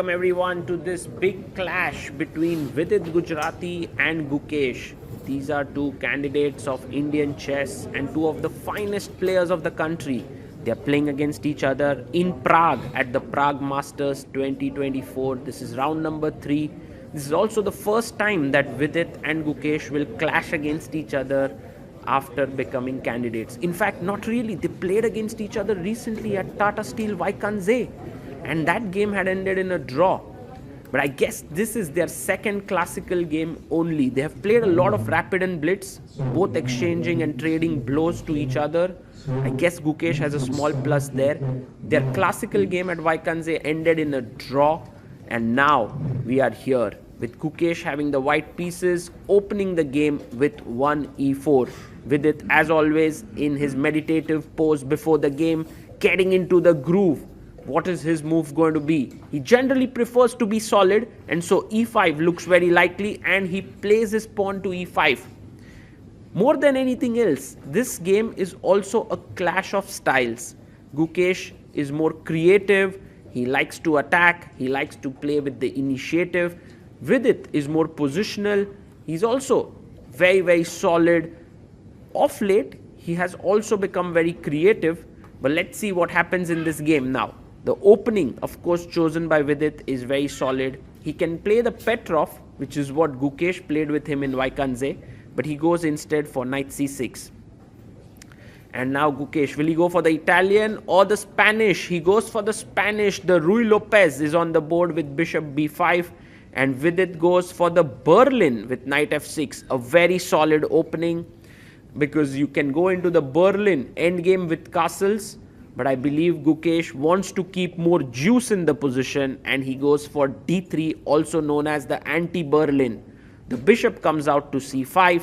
Welcome everyone to this big clash between Vidit Gujrathi and Gukesh. These are two candidates of Indian chess and two of the finest players of the country. They are playing against each other in Prague at the Prague Masters 2024. This is round number 3. This is also the first time that Vidit and Gukesh will clash against each other after becoming candidates. In fact, not really. They played against each other recently at Tata Steel Vaikanze, and that game had ended in a draw. But I guess this is their second classical game only. They have played a lot of rapid and blitz, both exchanging and trading blows to each other. I guess Gukesh has a small plus there. Their classical game at Vaikanze ended in a draw, and now we are here with Gukesh having the white pieces, opening the game with 1e4. Vidit, as always, in his meditative pose before the game, getting into the groove. What is his move going to be? He generally prefers to be solid, and so e5 looks very likely, and he plays his pawn to e5. More than anything else, this game is also a clash of styles. Gukesh is more creative, he likes to attack, he likes to play with the initiative. Vidit is more positional, he's also very solid. Of late, he has also become very creative, but let's see what happens in this game now. The opening, of course, chosen by Vidit is very solid. He can play the Petrov, which is what Gukesh played with him in Vaikanze, but he goes instead for knight c6. And now Gukesh, will he go for the Italian or the Spanish? He goes for the Spanish. The Ruy Lopez is on the board with bishop b5, and Vidit goes for the Berlin with knight f6. A very solid opening, because you can go into the Berlin endgame with castles, but I believe Gukesh wants to keep more juice in the position, and he goes for d3, also known as the anti-Berlin. The bishop comes out to c5,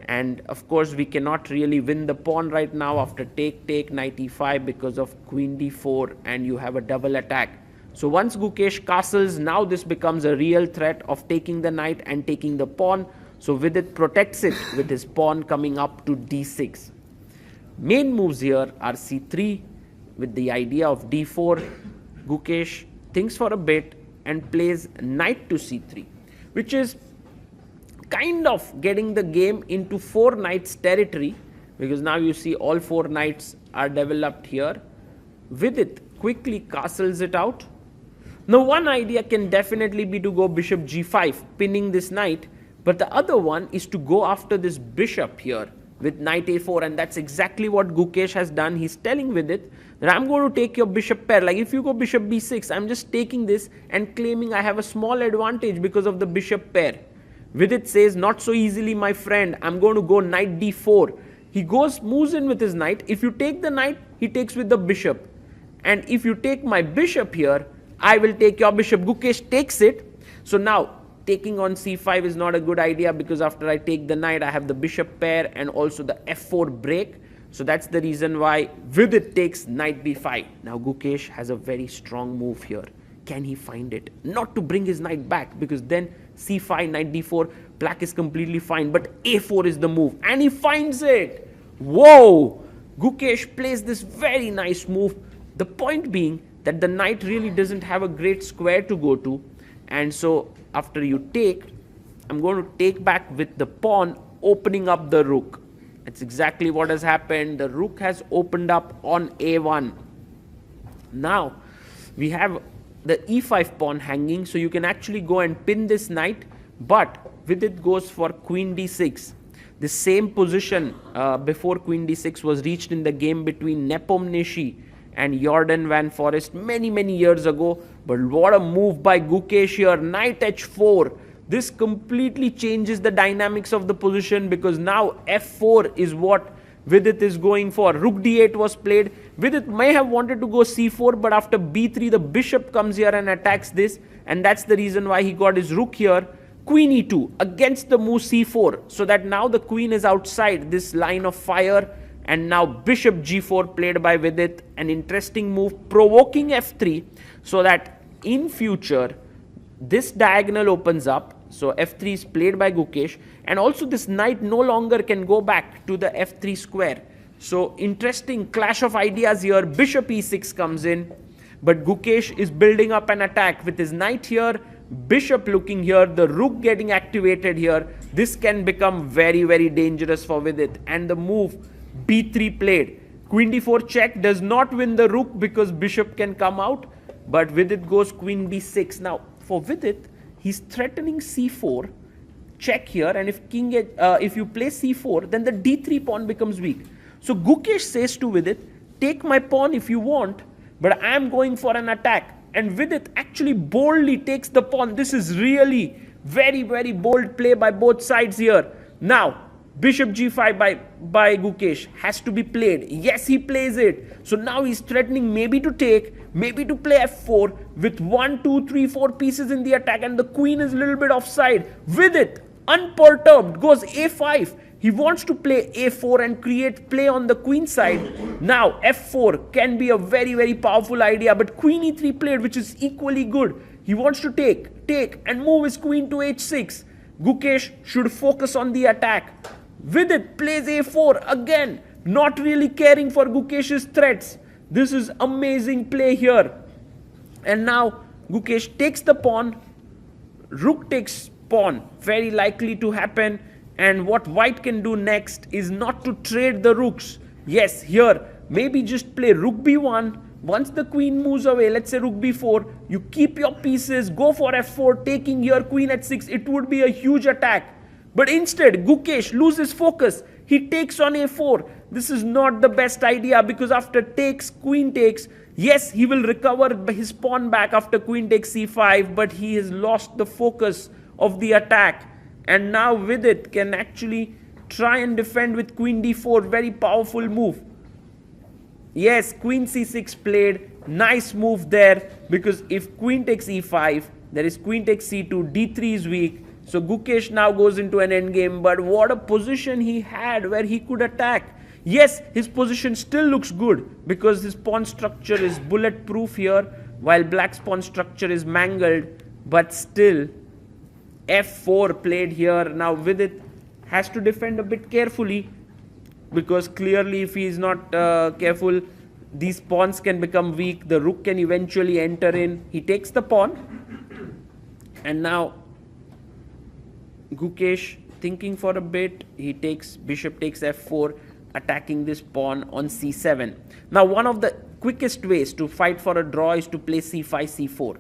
and of course we cannot really win the pawn right now after take knight e5 because of queen d4, and you have a double attack. So once Gukesh castles, now this becomes a real threat of taking the knight and taking the pawn. So Vidit protects it with his pawn coming up to d6. Main moves here are c3 with the idea of d4. Gukesh thinks for a bit and plays knight to c3, which is kind of getting the game into 4 knights territory, because now you see all 4 knights are developed here. Vidit quickly castles it out. Now one idea can definitely be to go bishop g5, pinning this knight, but the other one is to go after this bishop here with knight a4, and that's exactly what Gukesh has done. He's telling Vidit that I'm going to take your bishop pair. Like if you go bishop b6, I'm just taking this and claiming I have a small advantage because of the bishop pair. Vidit says, not so easily, my friend. I'm going to go knight d4. He moves in with his knight. If you take the knight, he takes with the bishop. And if you take my bishop here, I will take your bishop. Gukesh takes it. So now taking on c5 is not a good idea, because after I take the knight, I have the bishop pair and also the f4 break. So that's the reason why Vidit takes knight b5. Now Gukesh has a very strong move here. Can he find it? Not to bring his knight back, because then c5, knight d4, black is completely fine. But a4 is the move, and he finds it. Whoa! Gukesh plays this very nice move. The point being that the knight really doesn't have a great square to go to, and so after you take, I'm going to take back with the pawn, opening up the rook. That's exactly what has happened. The rook has opened up on a1. Now we have the e5 pawn hanging, so you can actually go and pin this knight, but Vidit goes for queen d6. The same position before queen d6 was reached in the game between Nepomniachtchi and Jordan van Forest many years ago. But what a move by Gukesh here. Knight h4. This completely changes the dynamics of the position, because now f4 is what Vidit is going for. Rook d8 was played. Vidit may have wanted to go c4, but after b3 the bishop comes here and attacks this, and that's the reason why he got his rook here. Queen e2 against the move c4, so that now the queen is outside this line of fire. And now bishop g4 played by Vidit, an interesting move, provoking f3, so that in future this diagonal opens up. So f3 is played by Gukesh, and also this knight no longer can go back to the f3 square. So interesting clash of ideas here. Bishop e6 comes in. but Gukesh is building up an attack with his knight here, bishop looking here, the rook getting activated here. This can become very, very dangerous for Vidit. And the move b3 played. Queen d4 check does not win the rook because bishop can come out, but Vidit goes queen b6. Now for Vidit, he's threatening c4, check here, and if you play c4, then the d3 pawn becomes weak. So Gukesh says to Vidit, take my pawn if you want, but I am going for an attack. And Vidit actually boldly takes the pawn. This is really very, very bold play by both sides here. Now bishop g5 by Gukesh has to be played. Yes, he plays it. So now he's threatening maybe to take, maybe to play f4 with 1, 2, 3, 4 pieces in the attack, and the queen is a little bit offside. Vidit, unperturbed, goes a5. He wants to play a4 and create play on the queen side. Now f4 can be a very, very powerful idea, but queen e3 played, which is equally good. He wants to take and move his queen to h6. Gukesh should focus on the attack. Vidit plays a4 again, not really caring for Gukesh's threats. This is amazing play here. And now Gukesh takes the pawn, rook takes pawn, very likely to happen. And what white can do next is not to trade the rooks. Yes, here maybe just play rook b1. Once the queen moves away, let's say rook b4, you keep your pieces, go for f4, taking here queen h6. It would be a huge attack. But instead, Gukesh loses focus. He takes on a4. This is not the best idea, because after takes, queen takes, yes, he will recover his pawn back after queen takes c5, but he has lost the focus of the attack. And now Vidit can actually try and defend with queen d4. Very powerful move. Yes, queen c6 played. Nice move there, because if queen takes e5, there is queen takes c2, d3 is weak. So Gukesh now goes into an endgame, but what a position he had where he could attack. Yes, his position still looks good because his pawn structure is bulletproof here, while black's pawn structure is mangled, but still f4 played here. Now Vidit has to defend a bit carefully, because clearly if he is not careful, these pawns can become weak. The rook can eventually enter in. He takes the pawn, and now Gukesh thinking for a bit. He takes, bishop takes f4, attacking this pawn on c7. Now one of the quickest ways to fight for a draw is to play c5, c4.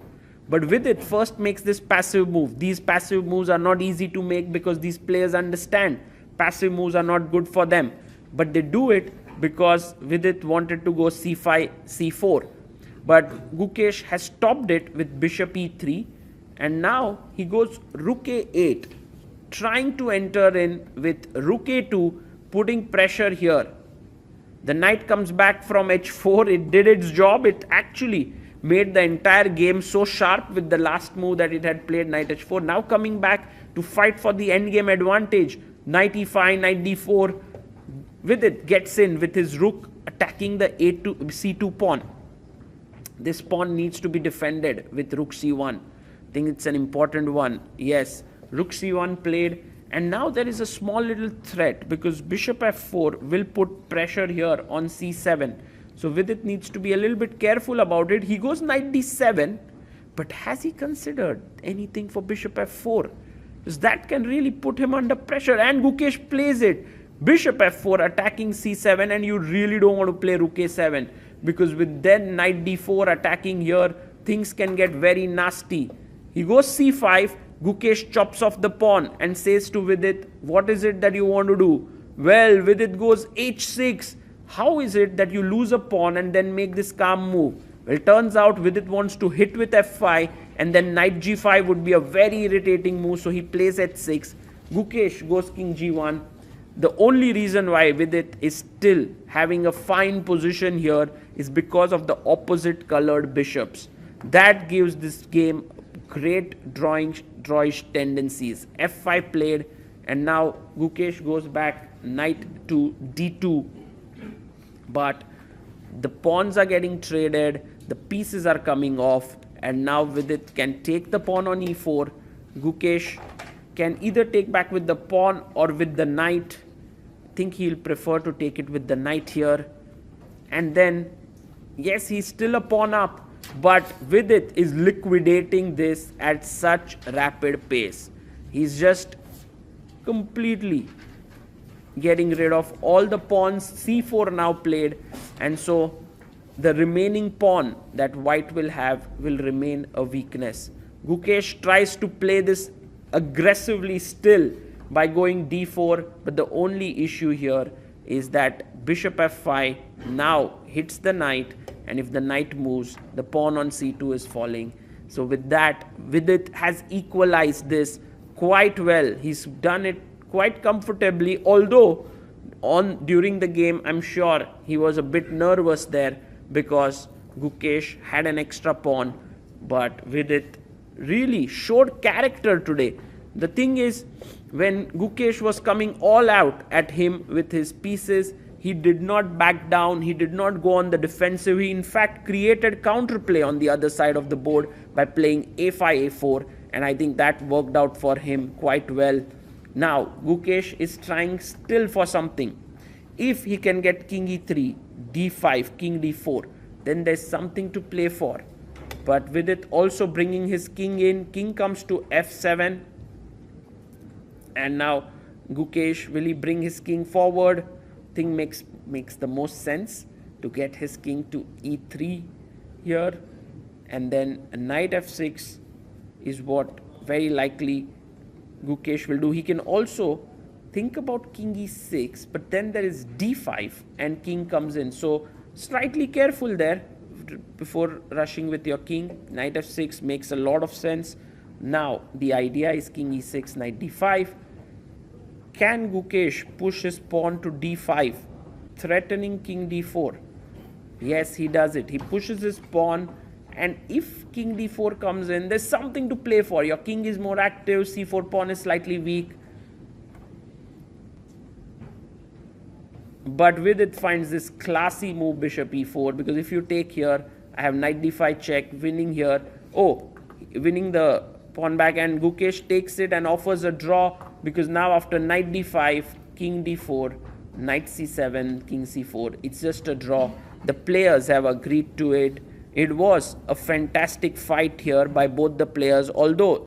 But Vidit first makes this passive move. These passive moves are not easy to make because these players understand passive moves are not good for them. But they do it because Vidit wanted to go c5, c4. But Gukesh has stopped it with bishop e3. And now he goes rook a8, trying to enter in with rook a2, putting pressure here. The knight comes back from h4. It did its job. It actually made the entire game so sharp with the last move that it had played, knight h4. Now coming back to fight for the endgame advantage. Knight e5, knight d4. Vidit gets in with his rook attacking the a2, c2 pawn. This pawn needs to be defended with rook c1. I think it's an important one. Yes, rook c1 played, and now there is a small little threat because bishop f4 will put pressure here on c7. So Vidit needs to be a little bit careful about it. He goes knight d7, but has he considered anything for bishop f4? Because that can really put him under pressure, and Gukesh plays it. Bishop f4 attacking c7, and you really don't want to play rook a7, because with then knight d4 attacking here, things can get very nasty. He goes c5, Gukesh chops off the pawn and says to Vidit, what is it that you want to do? Well, Vidit goes h6. How is it that you lose a pawn and then make this calm move? Well, turns out Vidit wants to hit with f5, and then knight g5 would be a very irritating move, so he plays h6. Gukesh goes king g1. The only reason why Vidit is still having a fine position here is because of the opposite colored bishops. That gives this game great drawish tendencies. f5 played, and now Gukesh goes back knight to d2. But the pawns are getting traded, the pieces are coming off, and now Vidit can take the pawn on e4. Gukesh can either take back with the pawn or with the knight. I think he'll prefer to take it with the knight here. And then, yes, he's still a pawn up, But Vidit is liquidating this at such rapid pace. He's just completely getting rid of all the pawns. C4 now played, and so the remaining pawn that white will have will remain a weakness. Gukesh tries to play this aggressively still by going d4, but the only issue here is that bishop f5 now hits the knight, and if the knight moves, the pawn on c2 is falling. So with that, Vidit has equalized this quite well. He's done it quite comfortably, although during the game I'm sure he was a bit nervous there because Gukesh had an extra pawn, but Vidit really showed character today. The thing is, when Gukesh was coming all out at him with his pieces, he did not back down, he did not go on the defensive. He in fact created counterplay on the other side of the board by playing a5, a4, and I think that worked out for him quite well. Now Gukesh is trying still for something. If he can get king e3, d5, king d4, then there's something to play for. But with it also bringing his king in, king comes to f7, and now Gukesh, will he bring his king forward? I think makes the most sense to get his king to e3 here, and then a knight f6 is what very likely Gukesh will do. He can also think about king e6, but then there is d5 and king comes in, so slightly careful there before rushing with your king. Knight f6 makes a lot of sense. Now the idea is king e6, knight d5. Can Gukesh push his pawn to d5, threatening king d4? Yes, he does it. He pushes his pawn, and if king d4 comes in, there's something to play for. Your king is more active, c4 pawn is slightly weak. But Vidit finds this classy move, bishop e4, because if you take here, I have knight d5 check, winning here. Oh, winning the pawn back, and Gukesh takes it and offers a draw, because now after knight d5, king d4, knight c7, king c4, it's just a draw. The players have agreed to it. It was a fantastic fight here by both the players, although